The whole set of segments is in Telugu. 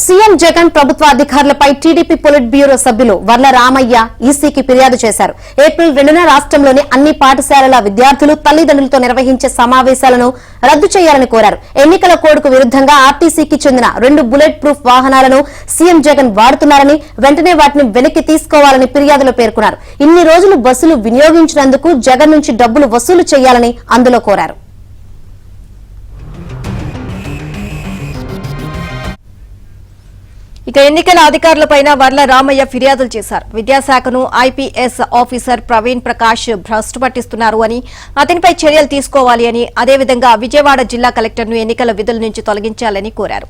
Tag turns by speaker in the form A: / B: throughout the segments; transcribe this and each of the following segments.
A: సీఎం జగన్ ప్రభుత్వ అధికారులపై టీడీపీ పొలిట్ బ్యూరో సభ్యులు వర్ల రామయ్య ఈసీకి ఫిర్యాదు చేశారు. ఏప్రిల్ 2న రాష్ట్రంలోని అన్ని పాఠశాలల విద్యార్థులు తల్లిదండ్రులతో నిర్వహించే సమావేశాలను రద్దు చేయాలని కోరారు. ఎన్నికల కోడ్కు విరుద్ధంగా ఆర్టీసీకి చెందిన 2 బుల్లెట్ ప్రూఫ్ వాహనాలను సీఎం జగన్ వాడుతున్నారని, వెంటనే వాటిని వెనక్కి తీసుకోవాలని ఫిర్యాదులో పేర్కొన్నారు. ఇన్ని రోజులు బస్సులు వినియోగించినందుకు జగన్ నుంచి డబ్బులు వసూలు చేయాలని అందులో కోరారు.
B: ఇక ఎన్నికల అధికారులపైన వర్ల రామయ్య ఫిర్యాదులు చేశారు. విద్యాశాఖను ఐపీఎస్ ఆఫీసర్ ప్రవీణ్ ప్రకాష్ భ్రష్టు పట్టిస్తున్నారు అని, అతనిపై చర్యలు తీసుకోవాలి అని, అదేవిధంగా విజయవాడ జిల్లా కలెక్టర్ను ఎన్నికల విధుల నుంచి తొలగించాలని కోరారు.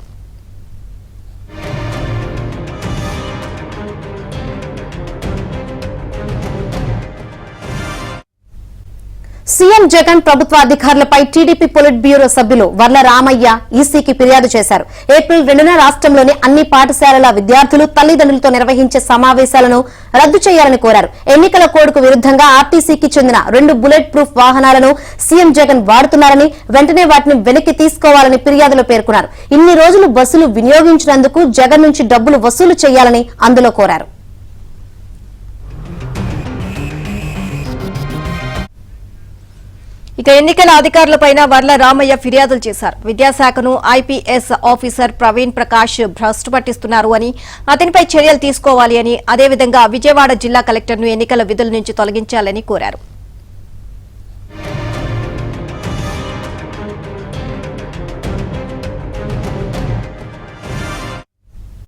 A: సీఎం జగన్ ప్రభుత్వ అధికారులపై టీడీపీ పొలిట్ బ్యూరో సభ్యులు వర్ల రామయ్య ఈసీకి ఫిర్యాదు చేశారు. ఏప్రిల్ 2న రాష్ట్రంలోని అన్ని పాఠశాలల విద్యార్థులు తల్లిదండ్రులతో నిర్వహించే సమావేశాలను రద్దు చేయాలని కోరారు. ఎన్నికల కోడ్కు విరుద్ధంగా ఆర్టీసీకి చెందిన 2 బుల్లెట్ ప్రూఫ్ వాహనాలను సీఎం జగన్ వాడుతున్నారని, వెంటనే వాటిని వెనక్కి తీసుకోవాలని ఫిర్యాదులో పేర్కొన్నారు. ఇన్ని రోజులు బస్సులు వినియోగించినందుకు జగన్ నుంచి డబ్బులు వసూలు చేయాలని అందులో కోరారు.
B: ఇక ఎన్నికల అధికారులపైన వర్ల రామయ్య ఫిర్యాదులు చేశారు. విద్యాశాఖను ఐపీఎస్ ఆఫీసర్ ప్రవీణ్ ప్రకాష్ భ్రష్టు పట్టిస్తున్నారు అని, అతనిపై చర్యలు తీసుకోవాలి అని, అదేవిధంగా విజయవాడ జిల్లా కలెక్టర్ను ఎన్నికల విధుల నుంచి తొలగించాలని కోరారు.